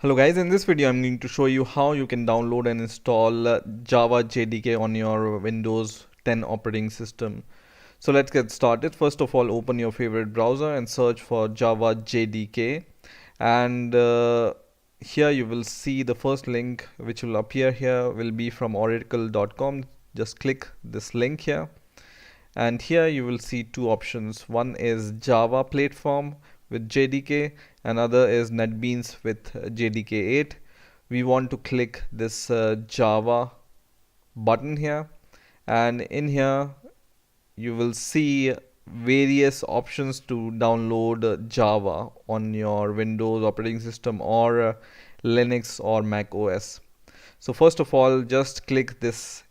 Hello guys, in this video I'm going to show you how you can download and install Java JDK on your Windows 10 operating system. So let's get started. First of all, open your favorite browser and search for Java JDK, and here you will see the first link which will appear here will be from oracle.com. Just click this link here, and here you will see two options. One is Java platform with JDK, another is Netbeans with JDK 8. We want to click this Java button here, and in here you will see various options to download Java on your Windows operating system or Linux or Mac OS. So first of all, just click this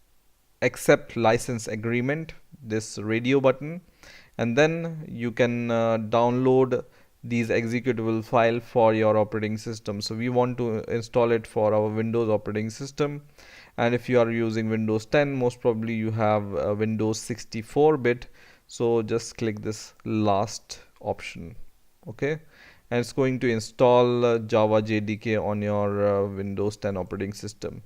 accept license agreement, this radio button, and then you can download these executable file for your operating system. So we want to install it for our Windows operating system, and if you are using Windows 10, most probably you have Windows 64-bit, so just click this last option. Okay, and it's going to install Java JDK on your Windows 10 operating system.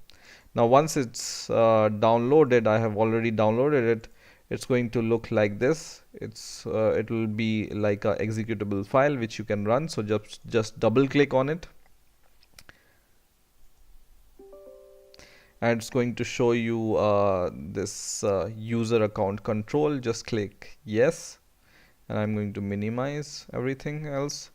Now once it's downloaded, I have already downloaded it, it's going to look like this. It will be like a executable file which you can run. So just double click on it, and it's going to show you this user account control. Just click yes, and I'm going to minimize everything else,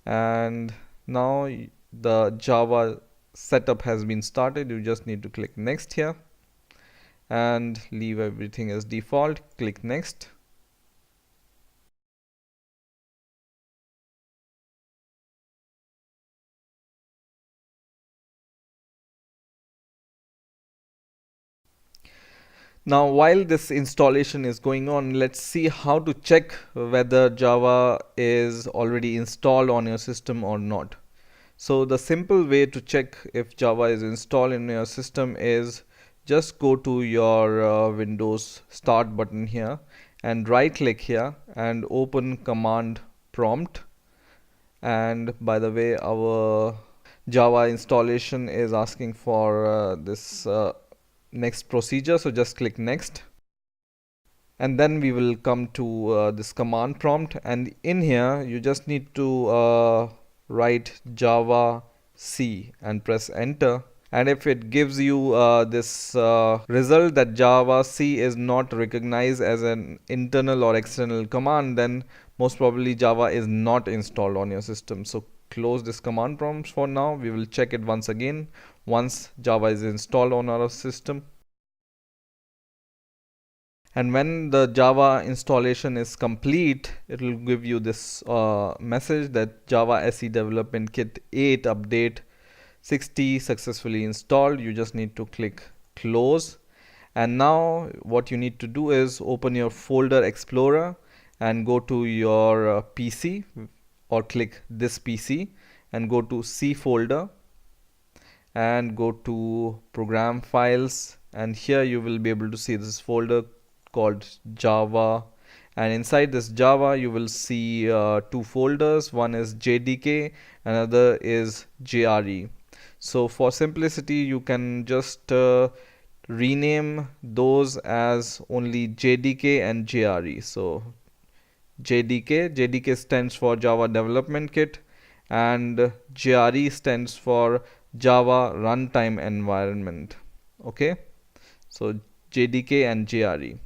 and now the Java setup has been started. You just need to click next here and leave everything as default. Click next. Now while this installation is going on, let's see how to check whether Java is already installed on your system or not. So the simple way to check if Java is installed in your system is just go to your Windows Start button here and right click here and open command prompt. And by the way, our Java installation is asking for this next procedure, so just click next, and then we will come to this command prompt, and in here you just need to write Java C and press enter. And if it gives you this result that Java C is not recognized as an internal or external command, then most probably Java is not installed on your system. So close this command prompt for now. We will check it once again once Java is installed on our system. And when the Java installation is complete, it will give you this message that Java SE Development Kit 8 update 60 successfully installed. You just need to click close, and now what you need to do is open your folder explorer and go to your PC, or click this PC and go to C folder and go to program files, and here you will be able to see this folder called Java, and inside this Java you will see two folders. One is JDK, another is JRE. So for simplicity you can just rename those as only JDK and JRE. So JDK stands for Java Development Kit, and JRE stands for Java Runtime Environment. Okay, so JDK and JRE.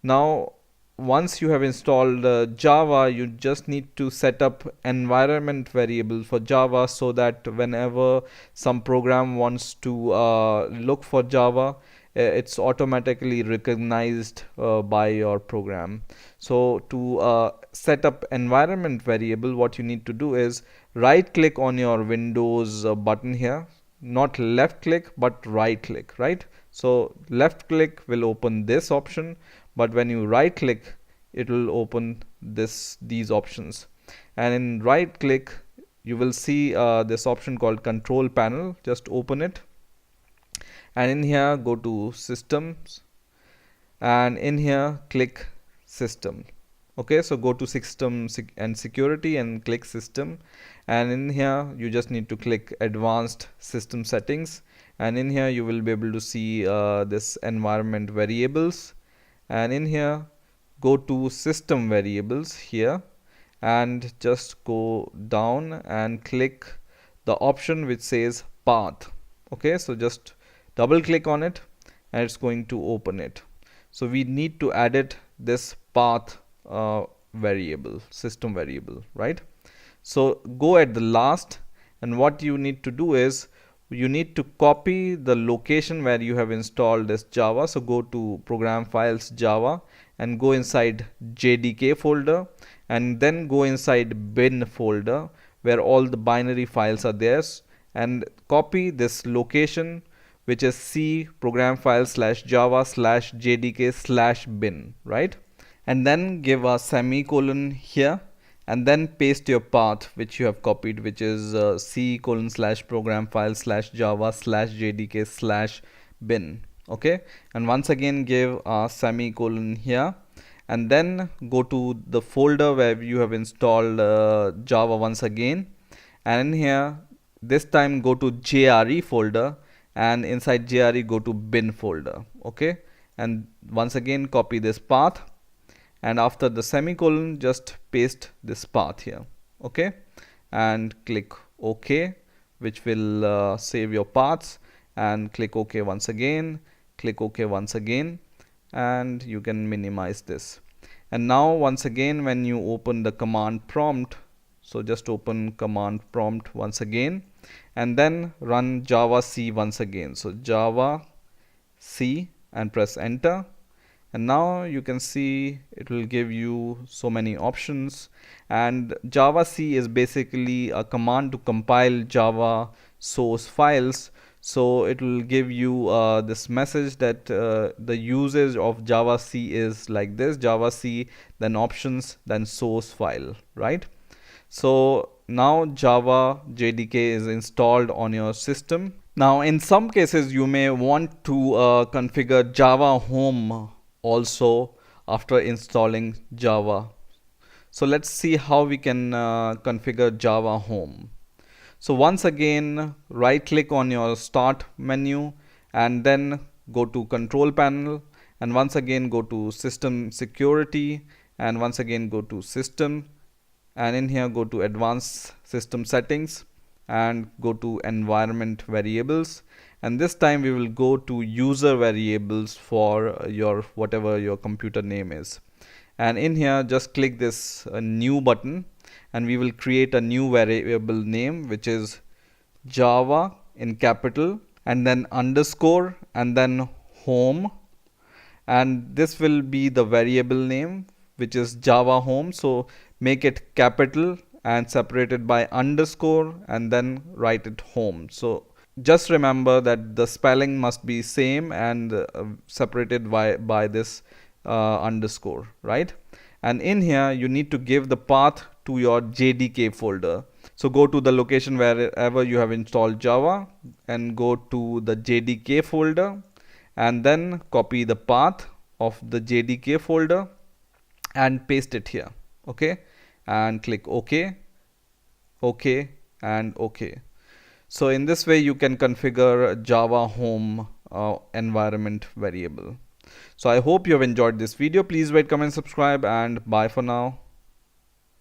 Now once you have installed Java, you just need to set up environment variable for Java, so that whenever some program wants to look for Java, it's automatically recognized by your program. So to set up environment variable, what you need to do is right click on your Windows button here, not left click but right click, right? So left click will open this option, but when you right click it will open these options, and in right click you will see this option called control panel. Just open it, and in here go to systems, and in here click system. Okay, so go to system and security and click system, and in here you just need to click advanced system settings, and in here you will be able to see this environment variables, and in here go to system variables here and just go down and click the option which says path. Okay, so just double click on it and it's going to open it. So we need to edit this path variable, system variable, right? So go at the last, and what you need to do is you need to copy the location where you have installed this Java. So go to program files Java and go inside JDK folder, and then go inside bin folder where all the binary files are there, and copy this location which is C program file / Java / JDK / bin, right? And then give a semicolon here, and then paste your path which you have copied, which is C : program file / Java / JDK / bin. Okay, and once again give a semicolon here, and then go to the folder where you have installed Java once again, and in here this time go to JRE folder, and inside JRE go to bin folder. Okay, and once again copy this path, and after the semicolon just paste this path here. Okay, and click OK, which will save your paths, and click OK once again, click OK once again, and you can minimize this. And now once again when you open the command prompt, so just open command prompt once again and then run Java C once again. So Java C and press enter, and now you can see it will give you so many options. And Java C is basically a command to compile Java source files. So it will give you this message that the usage of Java C is like this: Java C, then options, then source file, right? So now Java JDK is installed on your system. Now in some cases you may want to configure Java Home also after installing Java. So let's see how we can configure Java Home. So once again right click on your start menu and then go to control panel, and once again go to system security, and once again go to system, and in here go to advanced system settings and go to environment variables, and this time we will go to user variables for your whatever your computer name is. And in here just click this new button, and we will create a new variable name which is Java in capital and then underscore and then home, and this will be the variable name which is Java Home. So make it capital and separate it by underscore and then write it home. So just remember that the spelling must be same and separated by this underscore, right? And in here you need to give the path to your JDK folder. So go to the location wherever you have installed Java and go to the JDK folder, and then copy the path of the JDK folder and paste it here. Okay, and click OK, OK, and OK. So in this way you can configure Java Home environment variable. So I hope you have enjoyed this video. Please rate, comment, subscribe, and bye for now.